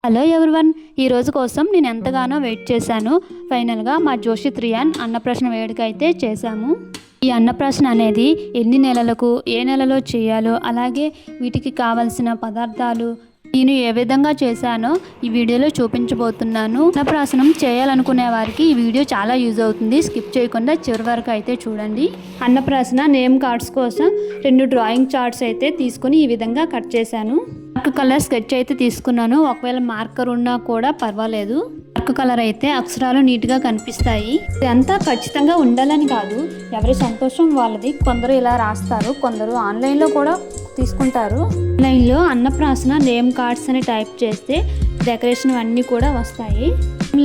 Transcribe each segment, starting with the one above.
Hello everyone, ఈ రోజు కోసం నేను ఎంతగానో వెయిట్ చేశాను. ఫైనల్గా మా జోషి త్రియాన్ అన్నప్రాసన వేడుక అయితే చేశాము. ఈ అన్నప్రాసన అనేది ఎన్ని నెలలకు ఏ నెలలో చేయాలో, అలాగే వీటికి కావలసిన పదార్థాలు నేను ఏ విధంగా చేశానో ఈ వీడియోలో చూపించబోతున్నాను. అన్నప్రాసనం చేయాలనుకునే వారికి ఈ వీడియో చాలా యూజ్ అవుతుంది. స్కిప్ చేయకుండా చివరి వరకు అయితే చూడండి. అన్నప్రాసన నేమ్ కార్డ్స్ కోసం 2 డ్రాయింగ్ చార్ట్స్ అయితే తీసుకుని ఈ విధంగా కట్ చేశాను. డార్క్ కలర్ స్కెచ్ అయితే తీసుకున్నాను. ఒకవేళ మార్కర్ ఉన్నా కూడా పర్వాలేదు. డార్క్ కలర్ అయితే అక్షరాలు నీట్గా కనిపిస్తాయి. ఇదంతా ఖచ్చితంగా ఉండాలని కాదు, ఎవరి సంతోషం వాళ్ళది. కొందరు ఇలా రాస్తారు, కొందరు ఆన్లైన్లో కూడా తీసుకుంటారు. ఆన్లైన్లో అన్నప్రాసన నేమ్ కార్డ్స్ అని టైప్ చేస్తే డెకరేషన్ అన్నీ కూడా వస్తాయి.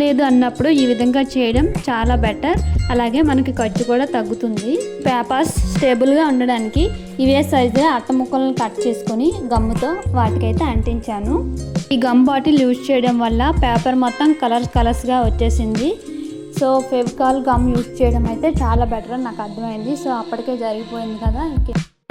లేదు అన్నప్పుడు ఈ విధంగా చేయడం చాలా బెటర్. అలాగే మనకి ఖర్చు కూడా తగ్గుతుంది. పేపర్స్ స్టేబుల్గా ఉండడానికి ఇవే సైజు అట్ట ముక్కలను కట్ చేసుకొని గమ్ముతో వాటికైతే అంటించాను. ఈ గమ్ బాటిల్ యూజ్ చేయడం వల్ల పేపర్ మొత్తం కలర్స్గా వచ్చేసింది. సో ఫెవికాల్ గమ్ యూజ్ చేయడం అయితే చాలా బెటర్ అని నాకు అర్థమైంది. సో అప్పటికే జరిగిపోయింది కదా.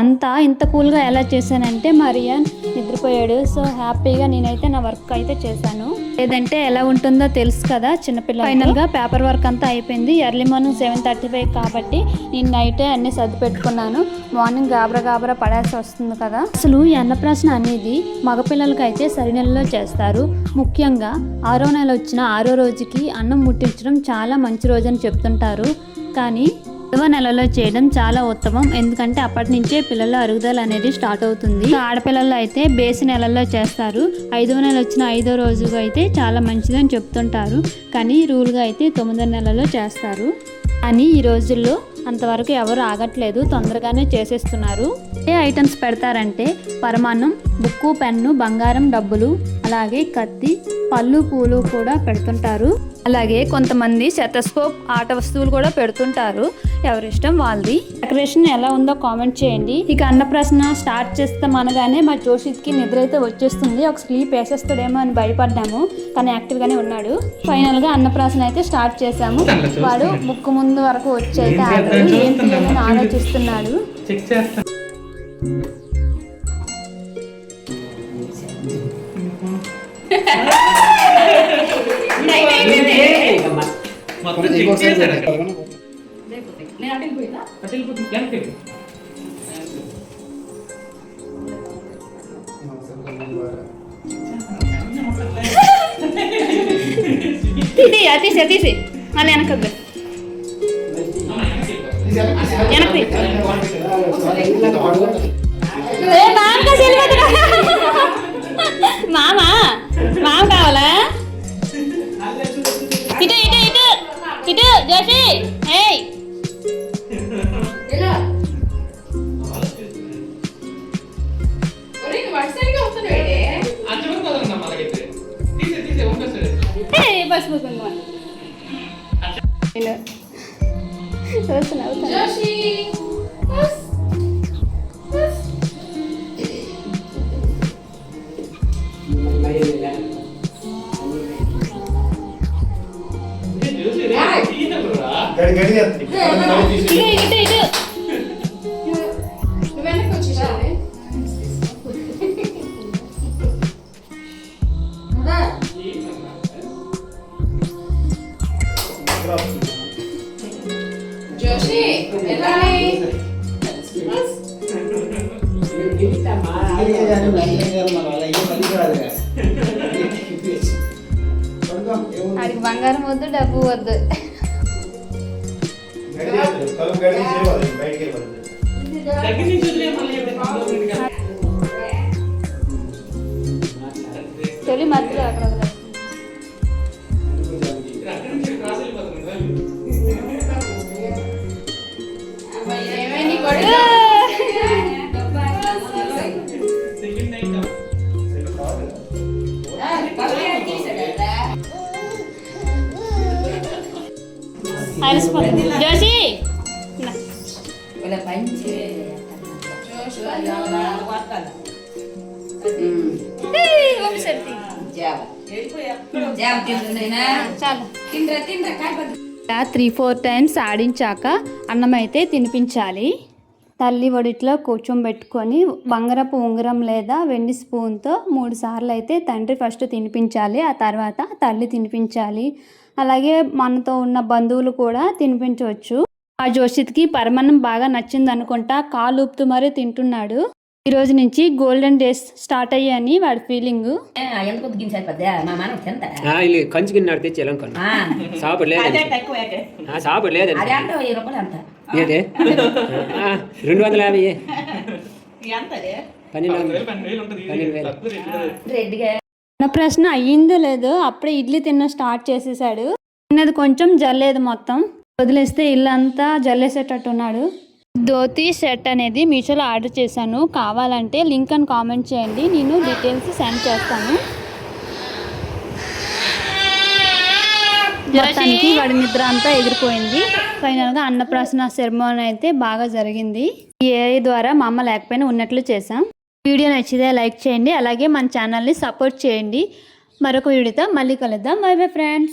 అంతా ఇంత కూల్గా ఎలా చేశానంటే మా రియాన్ నిద్రపోయాడు. సో హ్యాపీగా నేనైతే నా వర్క్ అయితే చేశాను. లేదంటే ఎలా ఉంటుందో తెలుసు కదా చిన్నపిల్ల. ఫైనల్గా పేపర్ వర్క్ అంతా అయిపోయింది. ఎర్లీ మార్నింగ్ 7:35 కాబట్టి నేను నైటే అన్నీ సర్ది పెట్టుకున్నాను. మార్నింగ్ గాబరా పడాల్సి వస్తుంది కదా. అసలు ఈ అన్నప్రాసన అనేది మగపిల్లలకి అయితే సరి నెలలో చేస్తారు. ముఖ్యంగా 6వ నెల వచ్చిన 6వ రోజుకి అన్నం ముట్టించడం చాలా మంచి రోజు అని చెప్తుంటారు. కానీ 5వ నెలలో చేయడం చాలా ఉత్తమం. ఎందుకంటే అప్పటి నుంచే పిల్లల అరుగుదల అనేది స్టార్ట్ అవుతుంది. ఆడపిల్లలు అయితే బేసి నెలల్లో చేస్తారు. 5వ నెల వచ్చిన 5వ రోజు అయితే చాలా మంచిదని చెప్తుంటారు. కానీ రూల్గా అయితే 9వ నెలలో చేస్తారు. కానీ ఈ రోజుల్లో అంతవరకు ఎవరు ఆగట్లేదు, తొందరగానే చేసేస్తున్నారు. ఏ ఐటమ్స్ పెడతారంటే పరమాన్నం, బుక్కు, పెన్ను, బంగారం, డబ్బులు, అలాగే కత్తి, పళ్ళు, పూలు కూడా పెడుతుంటారు. అలాగే కొంతమంది సెటస్కోప్, ఆట వస్తువులు కూడా పెడుతుంటారు. ఎవరిష్టం వాళ్ళది. డెకరేషన్ ఎలా ఉందో కామెంట్ చేయండి. ఇక అన్నప్రాసన స్టార్ట్ చేస్తాం అనగానే మా జోషిత్కి నిద్ర అయితే వచ్చేస్తుంది. ఒక స్లీప్ వేసేస్తాడేమో అని భయపడ్డాము, కానీ యాక్టివ్గానే ఉన్నాడు. ఫైనల్గా అన్నప్రాసన అయితే స్టార్ట్ చేశాము. వాడు బుక్ ముందు వరకు వచ్చి అయితే ఆడాడు. ఏం తీయాలని ఆలోచిస్తున్నాడు. తీసి మళ్ళీ వెనకద్దు మామ కావాలా? ఇటు ఇటు ఇటు ఇటు జోషి. ఏయ్ బస్ ఆడికి బంగారం వద్దు, డబ్బు వద్దు. తొలి మధ్యలో అక్కడ జోషి చాలు 3-4 టైమ్స్ ఆడించాక అన్నం అయితే తినిపించాలి. తల్లి ఒడిట్లో కూర్చోబెట్టుకొని బంగారపు ఉంగరం లేదా వెండి స్పూన్తో 3 సార్లు అయితే తండ్రి ఫస్ట్ తినిపించాలి, ఆ తర్వాత తల్లి తినిపించాలి. అలాగే మనతో ఉన్న బంధువులు కూడా తినిపించవచ్చు. ఆ జోషిత్కి పరమాన్నం బాగా నచ్చింది అనుకుంటా, కాలు ఊపుతూ మరీ తింటున్నాడు. ఈ రోజు నుంచి గోల్డెన్ డేస్ స్టార్ట్ అయ్యాయని వాడి ఫీలింగ్. కంచి గిన్నె తెచ్చి సాపడలేదు 250 ప్రశ్న అయ్యిందో లేదో అప్పుడే ఇడ్లీ తిన్న స్టార్ట్ చేసేసాడు. తిన్నది కొంచెం జల్లేదు, మొత్తం వదిలేస్తే ఇల్లంతా జల్లేసేటట్టున్నాడు. ధోతి షర్ట్ అనేది మీషోలో ఆర్డర్ చేశాను. కావాలంటే లింక్ అని కామెంట్ చేయండి, నేను డీటెయిల్స్ సెండ్ చేస్తాను. మొత్తానికి వాడి నిద్ర అంతా ఎగిరిపోయింది. ఫైనల్గా అన్నప్రాసన సెరమోనీ అయితే బాగా జరిగింది. ఈ ఏఐ ద్వారా మా అమ్మ లేకపోయినా ఉన్నట్లు చేసాం. వీడియో నచ్చితే లైక్ చేయండి, అలాగే మన ఛానల్ని సపోర్ట్ చేయండి. మరొక వీడియోతో మళ్ళీ కలుద్దాం. By bye friends.